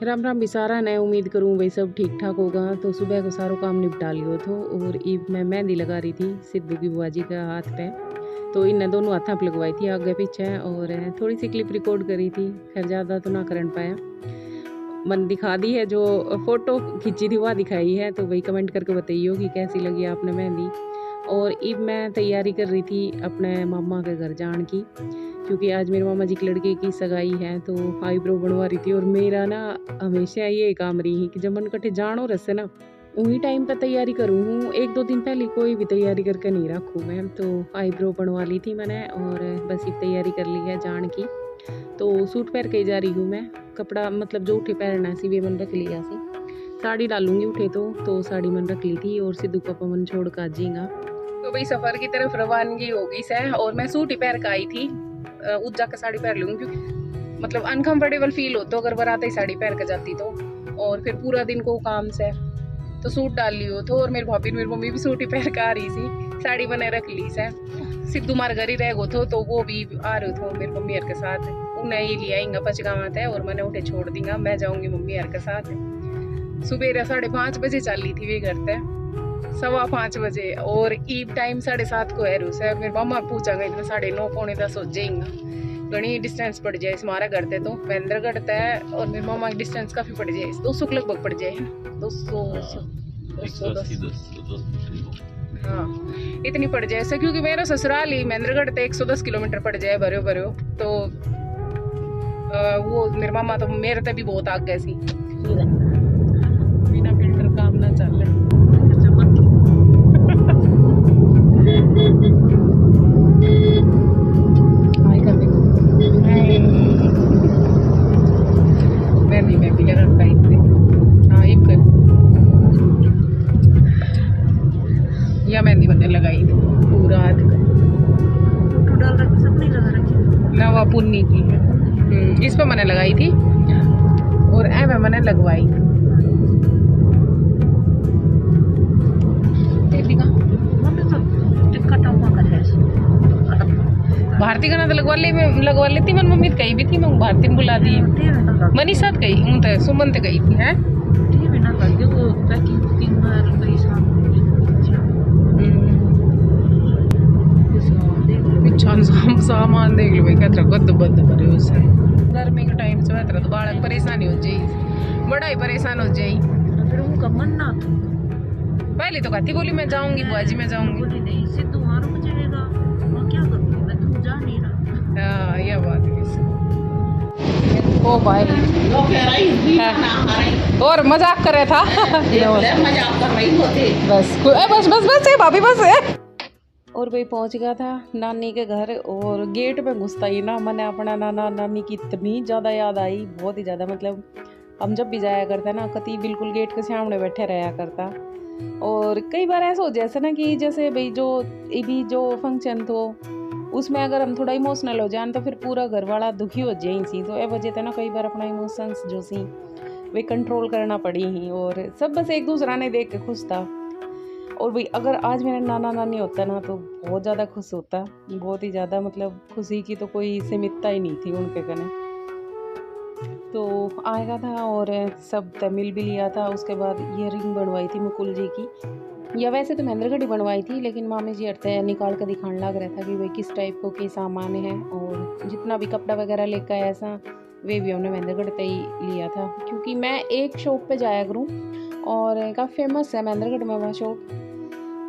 राम राम बिसारा ने उम्मीद करूँ भाई सब ठीक ठाक होगा। तो सुबह को सारो काम निपटा लियो थो और ईब मैं मेहंदी लगा रही थी सिद्धू की बुआ जी का हाथ पे। तो इन दोनों हाथा पे लगवाई थी आगे पीछे और थोड़ी सी क्लिप रिकॉर्ड करी थी। खैर ज़्यादा तो ना कर पाया, मन दिखा दी है, जो फोटो खींची थी वह दिखाई है। तो भाई कमेंट करके बताइयो कि कैसी लगी आपने मेहंदी। और ईब मैं तैयारी कर रही थी अपने मामा के घर जान की, क्योंकि आज मेरे मामा जी के लड़के की सगाई है। तो आईब्रो बनवा रही थी और मेरा ना हमेशा ये काम रही है कि जब मन कटे जानो रसे ना उन्हीं टाइम पे तैयारी करूँ हूँ। एक दो दिन पहले कोई भी तैयारी करके नहीं रखूँ मैं। तो आईब्रो बनवा ली थी मैंने और बस ये तैयारी कर ली है जान की। तो सूट पहन के जा रही हूँ मैं। कपड़ा मतलब जो उठे पहनना सी वे मन रख लिया सी। साड़ी डालूंगी उठे तो साड़ी मन रख ली थी और सिद्धू पापा मन छोड़ कर जाएगा। तो भाई सफ़र की तरफ रवानगी हो गई से और मैं सूट ही पहन कर आई थी। उस जाकर साड़ी पहन लूँगी क्योंकि मतलब अनकम्फर्टेबल फील हो तो अगर बरात ही साड़ी पहन कर जाती तो। और फिर पूरा दिन को काम से तो सूट डाल लियो तो। और मेरी भाभी मेरी मम्मी भी सूट ही पहन कर आ रही सी, साड़ी बने रख ली से। सिद्धू मार घर ही रह गो थो तो वो भी आ रहे थे मेरी मम्मी यार के साथ। उन्हें ही ले आएंगे पचगावत है और मैंने उठे छोड़ दूंगा, मैं जाऊंगी मम्मी यार के साथ। सुबह 5:30 बजे चल ली थी वे घर से, 5:15 बजे। और ईब टाइम 7:30 को है रूस है। और मेरे मामा पूछा गई तो 9:30 9:45 हो जाएंगा। घनी डिस्टेंस पड़ जाए हमारा घर से तो महेंद्रगढ़ है और मेरे मामा की डिस्टेंस काफ़ी पड़ जाए, 200 के लगभग पड़ जाए, 210 हाँ इतनी पड़ जाए ऐसा। क्योंकि मेरा ससुराल ही महेंद्रगढ़ से 110 किलोमीटर पड़ जाए भरो भरो। तो वो मेरे मामा तो मेरे से भी बहुत आगे सी। बिना फिल्टर काम ना चल रहा। मेहंदी बनने लगाई थी पूरा हाथ ना, वो पुन्नी की है। इस पे मैंने लगाई थी और ऐ में मैंने लगवाई थी। भारती का ना तो लगवा लेती मन मम्मी कही भी थी, मैं भारती में बुला दी मनीषा कही हूँ तो सुमन तो गई थी है। सामान देख लो भाई क्या गद्द बद्द भरे उसे। गर्मी के टाइम से तो बालक परेशानी हो जाए, बड़ा ही परेशान हो जाए। पहले तो कहती बोली मैं जाऊंगी बुआ जी मैं जाऊंगी। हाँ यह बात ओ भाई और मजाक कर रहा था। मजाक कर रही होती बस बस बस बस है भाभी बस है। और भाई पहुंच गया था नानी के घर और गेट पे घुसता ही ना मैंने अपना नाना नानी की इतनी ज़्यादा याद आई, बहुत ही ज़्यादा। मतलब हम जब भी जाया करता ना कति बिल्कुल गेट के सामने बैठे रहा करता। और कई बार ऐसा हो जैसे ना कि जैसे भाई जो फंक्शन तो उसमें अगर हम थोड़ा इमोशनल हो जाए तो फिर पूरा घर वाला दुखी हो जाए सी। तो ये वजह से ना कई बार अपना इमोशंस जो सी वे कंट्रोल करना पड़ी ही और सब बस एक दूसरा ने देख के खुश था। और भाई अगर आज मेरा नाना नानी होता ना तो बहुत ज़्यादा खुश होता, बहुत ही ज़्यादा। मतलब खुशी की तो कोई सीमितता ही नहीं थी उनके कने। तो आएगा था और सब मिल भी लिया था। उसके बाद ये रिंग बनवाई थी मुकुल जी की, या वैसे तो महेंद्रगढ़ ही बनवाई थी लेकिन मामी जी हटते निकाल कर दिखाने लग रहा था कि भाई किस टाइप को के सामान है। और जितना भी कपड़ा वगैरह लेकर आया ऐसा वे भी हमने महेंद्रगढ़ से ही लिया था। क्योंकि मैं एक शॉप पे जाया करूँ और काफ़ी फेमस है महेंद्रगढ़ में वह शॉप।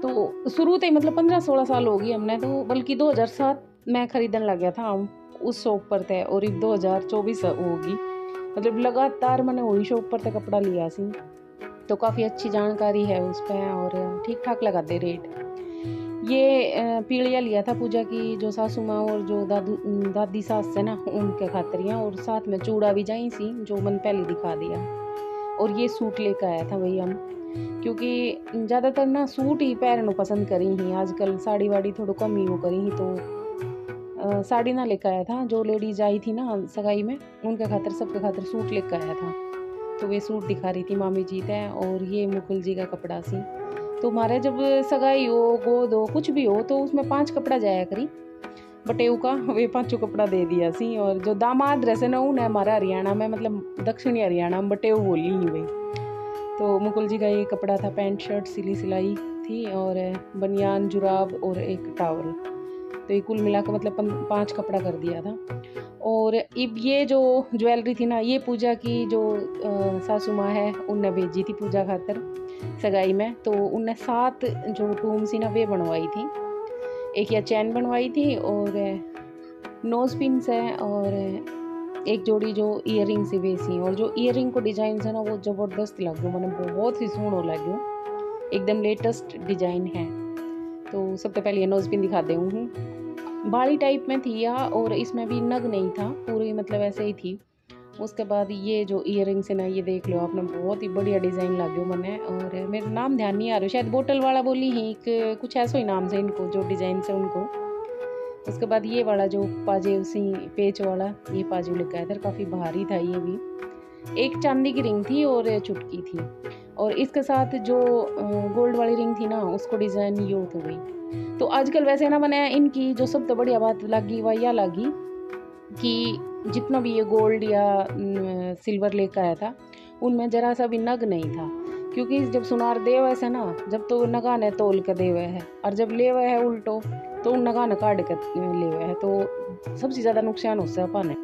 तो शुरू से ही मतलब 15-16 साल हो गई हमने तो, बल्कि 2007 में ख़रीदने लग गया था हम उस शॉप पर थे और 2024 होगी। मतलब लगातार मैंने वही शॉप पर थे कपड़ा लिया सी। तो काफ़ी अच्छी जानकारी है उस पर और ठीक ठाक लगा दे रेट। ये पीढ़िया लिया था पूजा की जो सासू माँ और जो दादी सास है ना उनके खातरियाँ, और साथ में चूड़ा भी जाई सी जो मन पहले दिखा दिया। और ये सूट लेकर आया था भाई हम, क्योंकि ज़्यादातर ना सूट ही पहनना पसंद करी ही आजकल, साड़ी वाड़ी थोड़ा कम ही वो करी ही। तो साड़ी ना लेकर आया था, जो लेडीज आई थी ना सगाई में उनके खातिर सबके खातिर सूट लेकर आया था। तो वे सूट दिखा रही थी मामी जी है और ये मुकुल जी का कपड़ा सी। तो हमारे जब सगाई हो गोद हो कुछ भी हो तो उसमें 5 कपड़ा जाया करी। बटेऊ का वे 5 कपड़ा दे दिया सी। और जो दामाद रहे ना उन्हें हमारा हरियाणा में मतलब दक्षिणी हरियाणा में बटेऊ बोली ही भाई। तो मुकुल जी का ये कपड़ा था, पैंट शर्ट सिलाई थी और बनियान जुराब और एक टावल। तो ये कुल मिलाकर मतलब 5 कपड़ा कर दिया था। और अब ये जो ज्वेलरी थी ना, ये पूजा की जो सासू माँ है उनने भेजी थी पूजा खातर सगाई में। तो उनने 7 जो टूम सी ना वे बनवाई थी, एक या चैन बनवाई थी और नोज पिन्स है और एक जोड़ी जो ईयर रिंग सी वैसी। और जो ईयर रिंग को डिजाइन है ना वो ज़बरदस्त लगे, मैंने बहुत ही सोहनो लगे, एकदम लेटेस्ट डिजाइन है। तो सबसे पहले ये नोज पिन दिखा दे हूँ, बाली टाइप में थी या, और इसमें भी नग नहीं था पूरी, मतलब ऐसे ही थी। उसके बाद ये जो ईयर रिंग्स है ना, ये देख लो आपने, बहुत ही बढ़िया डिज़ाइन लगे मैंने। और मेरा नाम ध्यान नहीं आ रहा, शायद बोतल वाला बोली ही कुछ ऐसा ही नाम से इनको जो डिज़ाइन से उनको। उसके बाद ये वाला जो पाजे उसी पेच वाला ये पाजू लेकर आया था, काफ़ी भारी था ये भी। एक चांदी की रिंग थी और चुटकी थी। और इसके साथ जो गोल्ड वाली रिंग थी ना उसको डिज़ाइन ये हो गई। तो आजकल वैसे ना मैंने इनकी जो सबसे बढ़िया बात लगी वह यह लगी कि जितना भी ये गोल्ड या सिल्वर लेकर आया था उनमें जरा सा भी नग नहीं था। क्योंकि जब सुनार दे हुए से ना, जब तो नगा ने तोल के दे हुए है और जब ले हुए है उल्टो तो उन नगा ने काट के ले हुए है, तो सबसे ज़्यादा नुकसान उससे अपन है।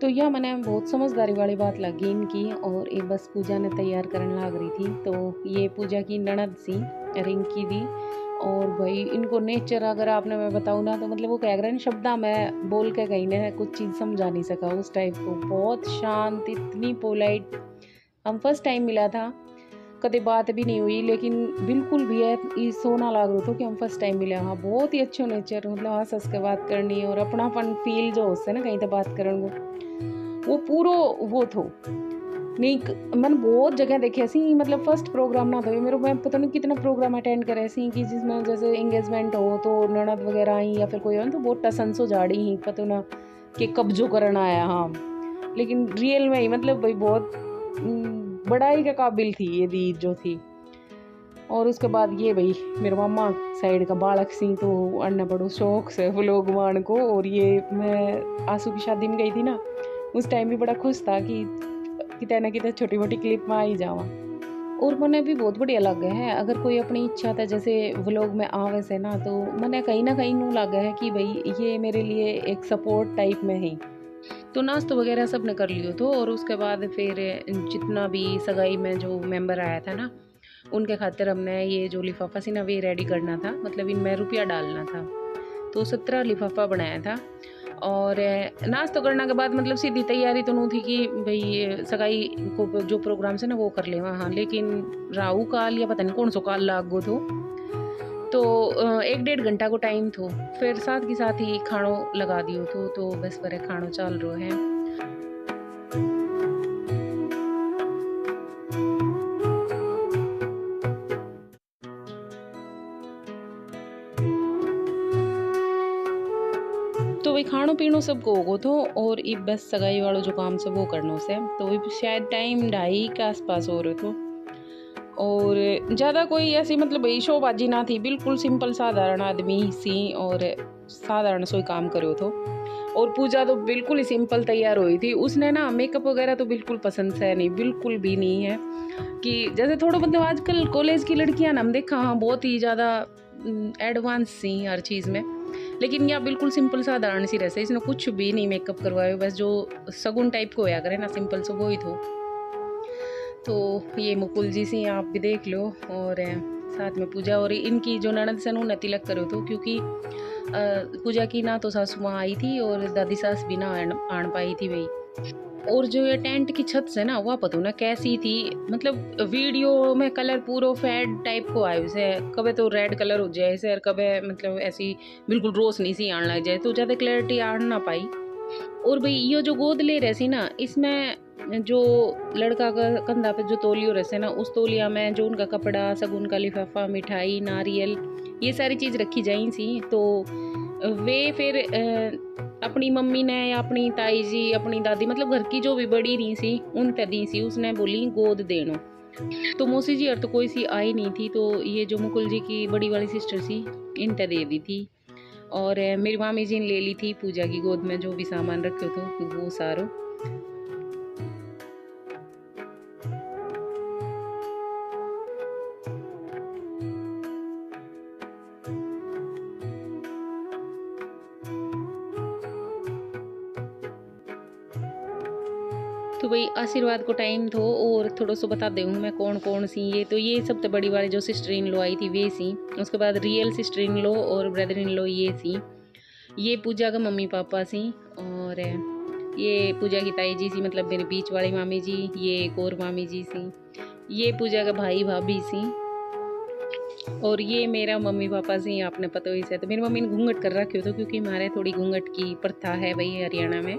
तो यह मैंने बहुत समझदारी वाली बात लगी इनकी। और ये बस पूजा ने तैयार करने लग रही थी। तो ये पूजा की ननद सी रिंग की थी। और भाई इनको नेचर अगर आपने मैं बताऊँ ना तो मतलब वो कह रहे हैं शब्दा मैं बोल के कहीं ने कुछ चीज़ समझा नहीं सका उस टाइप को। बहुत शांत, इतनी पोलाइट। हम फर्स्ट टाइम मिला था, कभी बात भी नहीं हुई, लेकिन बिल्कुल भी है सोना लाग रहा था कि हम फर्स्ट टाइम मिले। हाँ बहुत ही अच्छे नेचर, मतलब हंस हंस के बात करनी और अपनापन फील जो उससे ना कहीं तो बात करने वो पूरा वो थो नहीं। मैंने बहुत जगह देखे सी, मतलब फर्स्ट प्रोग्राम ना तो मेरे मैं पता नहीं कितना प्रोग्राम अटेंड करे सी कि जिसमें जैसे एंगेजमेंट हो तो ननद वगैरह आई या फिर कोई हो तो बहुत टसनसो झाड़ी ही पता ना कि कब्जो करना आया। हाँ लेकिन रियल में ही मतलब भाई बहुत बड़ाई के काबिल थी ये दीद जो थी। और उसके बाद ये भाई मेरे मामा साइड का बालक सिंह तो अन्ना बड़ो शौक से व्लॉग मान को। और ये मैं आंसू की शादी में गई थी ना, उस टाइम भी बड़ा खुश था कि कितने ना कितने छोटी मोटी क्लिप में आ ही जावा। और मैंने भी बहुत बढ़िया लगे है, अगर कोई अपनी इच्छा था जैसे व्लॉग में आवे से ना, तो मैंने कहीं ना कहीं नू लगा है कि भाई ये मेरे लिए एक सपोर्ट टाइप में है। तो नाश्ता वगैरह सब ने कर लियो तो। और उसके बाद फिर जितना भी सगाई में जो मेंबर आया था ना उनके खातिर हमने ये जो लिफाफा सी ना वे रेडी करना था, मतलब इनमें रुपया डालना था। तो 17 लिफाफा बनाया था। और नाश्ता करने के बाद मतलब सीधी तैयारी तो नहीं थी कि भाई सगाई को जो प्रोग्राम से ना वो कर ले वहाँ, लेकिन राहु काल या पता नहीं कौन सा काल लागो तो 1-1.5 घंटा को टाइम थो। फिर साथ के साथ ही खानो लगा दियो तो बस पर खानो चल रहा है। तो वही खानो पीनो सब को होगो तो। और ये बस सगाई वालों जो काम से वो करनो से, तो शायद टाइम 2:30 के आसपास हो रहे तो। और ज़्यादा कोई ऐसी मतलब भाई शोबाजी ना थी, बिल्कुल सिंपल साधारण आदमी सी और साधारण सोई काम करो तो। और पूजा तो बिल्कुल ही सिंपल तैयार हुई थी। उसने ना मेकअप वगैरह तो बिल्कुल पसंद से नहीं, बिल्कुल भी नहीं है कि जैसे थोड़ा मतलब आजकल कॉलेज की लड़कियां ना हम देखा हाँ बहुत ही ज़्यादा एडवांस सी हर चीज़ में, लेकिन यह बिल्कुल सिंपल साधारण सी रहते, इसने कुछ भी नहीं मेकअप करवाया, बस जो सगुन टाइप को होया करे ना सिंपल से वो ही तो ये मुकुल जी से आप भी देख लो। और साथ में पूजा और इनकी जो ननद से उन्होंने तिलक करो तो, क्योंकि पूजा की ना तो सासू माँ आई थी और दादी सास भी ना आन पाई थी भाई। और जो ये टेंट की छत से ना वह पता ना कैसी थी, मतलब वीडियो में कलर पूरा फेड टाइप को आयो से, कभी तो रेड कलर हो जाए से और कभी मतलब ऐसी बिल्कुल रोशनी सी आने लग जाए, तो ज़्यादा क्लैरिटी आन ना पाई। और भाई ये जो गोद ले रहे सी ना, इसमें जो लड़का का कंधा पे जो तौलियो रहते ना, उस तौलिया में जो उनका कपड़ा, सगुन का लिफाफा, मिठाई, नारियल, ये सारी चीज़ रखी जाई सी। तो वे फिर अपनी मम्मी ने या अपनी ताई जी, अपनी दादी, मतलब घर की जो भी बड़ी रही सी उन ते दी सी, उसने बोली गोद देनो। तो मौसी जी और तो कोई सी आई नहीं थी, तो ये जो मुकुल जी की बड़ी वाली सिस्टर सी इन ते दे दी थी। और मेरी मामी जी ने ले ली थी पूजा की गोद में जो भी सामान रखे थे वो सारो। तो भाई आशीर्वाद को टाइम थो और थोड़ा सा बता दूँ मैं कौन कौन सी ये। तो ये सबसे बड़ी वाली जो सिस्टर इन लो आई थी वे सी, उसके बाद रियल सिस्टर इन लो और ब्रदर इन लो ये सी, ये पूजा का मम्मी पापा सी, और ये पूजा की ताई जी सी मतलब मेरे बीच वाली मामी जी, ये एक और मामी जी सी, ये पूजा का भाई भाभी सी, और ये मेरा मम्मी पापा से आपने पता ही से। तो मेरी मम्मी ने घूंघट कर रखे हो तो क्योंकि हमारे थोड़ी घूंघट की प्रथा है भाई हरियाणा में।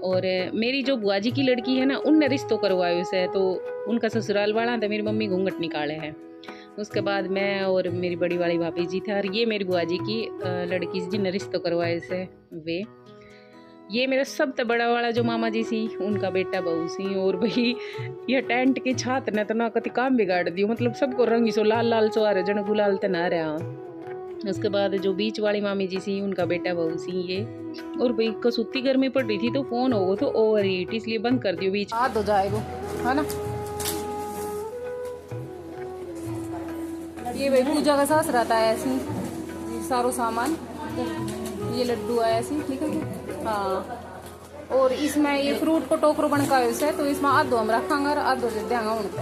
और मेरी जो बुआ जी की लड़की है ना उनने रिश्तों करवाए उसे, तो उनका ससुराल वाला था, मेरी मम्मी घूंघट निकाले हैं। उसके बाद मैं और मेरी बड़ी वाली भाभी जी थे, और ये मेरी बुआ जी की लड़की जिनने रिश्तों करवाए उसे वे। ये मेरा सबसे बड़ा वाला जो मामा जी सी उनका बेटा बहू सी। और भाई ये टेंट की छात ने तो ना कति काम बिगाड़ दियो, मतलब सबको रंगी सो लाल लाल सो आ रहे जन गुलाल तो ना रहा। उसके बाद जो बीच वाली मामी जी सी उनका बेटा बहू सी ये। और भाई कसूती गर्मी पड़ रही थी तो फोन हो तो ओवर हीट, इसलिए बंद कर दियो बीच हाथ हो जाए वो है ना। ये भाई पूजा का सास रहता है ऐसी सारो सामान, ये लड्डू आया ऐसी ठीक है हाँ। और इसमें ये फ्रूट को टोकरो बनका है तो इसमें आधो हम रखांगे और आधो दे देंगे उनके।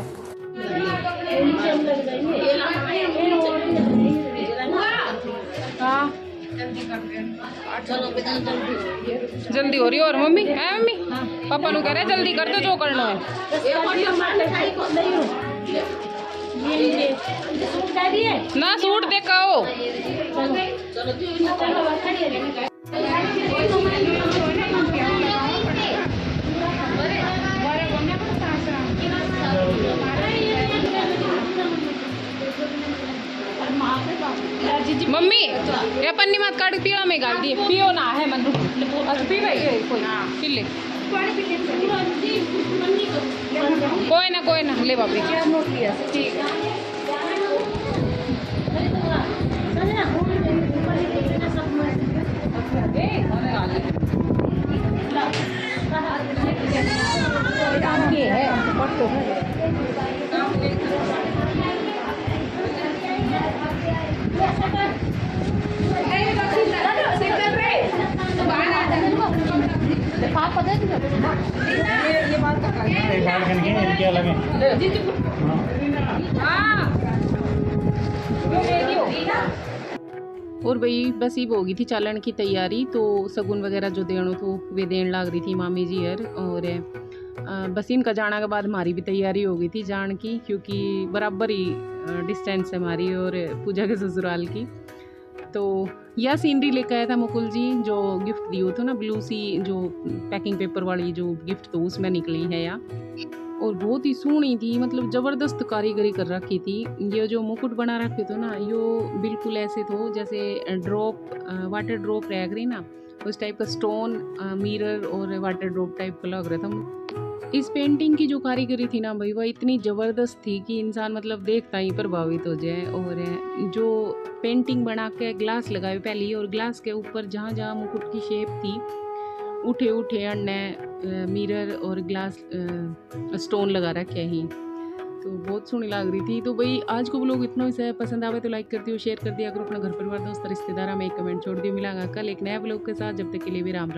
हाँ जल्दी हो रही है। और मम्मी है मम्मी पापा नु कह रहे जल्दी कर दो जो करना है ना। सूट देखा हो मम्मी ये पन्नी मत काट पियो में गाल दिए पियो ना है मन पी भाई कोई पी ले कोई ना ले बाबी क्या नोट लिया ठीक और भाई बस ही होगी थी चालन की तैयारी, तो सगुन वगैरह जो देनो तो वे देन लाग रही थी मामी जी हर। और बस इनका जाना के बाद हमारी भी तैयारी हो गई थी जान की, क्योंकि बराबर ही डिस्टेंस है हमारी और पूजा के ससुराल की। तो यह सीनरी लेकर आया था मुकुल जी जो गिफ्ट दियो था ना ब्लू सी जो पैकिंग पेपर वाली जो गिफ्ट तो उसमें निकली है या। और बहुत ही सोहनी थी, मतलब ज़बरदस्त कारीगरी कर रखी थी। ये जो मुकुट बना रखे थे ना यो बिल्कुल ऐसे थो जैसे ड्रॉप वाटर ड्रॉप रह गई ना उस टाइप का स्टोन मिरर और वाटर ड्रॉप टाइप का लग रहा था। इस पेंटिंग की जो कारीगरी थी ना भाई वह इतनी ज़बरदस्त थी कि इंसान मतलब देखता ही प्रभावित हो जाए। और जो पेंटिंग बना के ग्लास लगाए पहले, और ग्लास के ऊपर जहाँ जहाँ मुकुट की शेप थी उठे उठे अन्य मिरर और ग्लास स्टोन लगा रखे ही, तो बहुत सोहनी लग रही थी। तो भाई आज को व्लॉग इतना ही पसंद आवे तो लाइक कर दियो, शेयर कर दिया करो अपना घर परिवार दोस्त रिश्तेदार में एक कमेंट छोड़ दियो। मिलांगा कल एक नया व्लॉग के साथ, जब तक के लिए भी राम राम।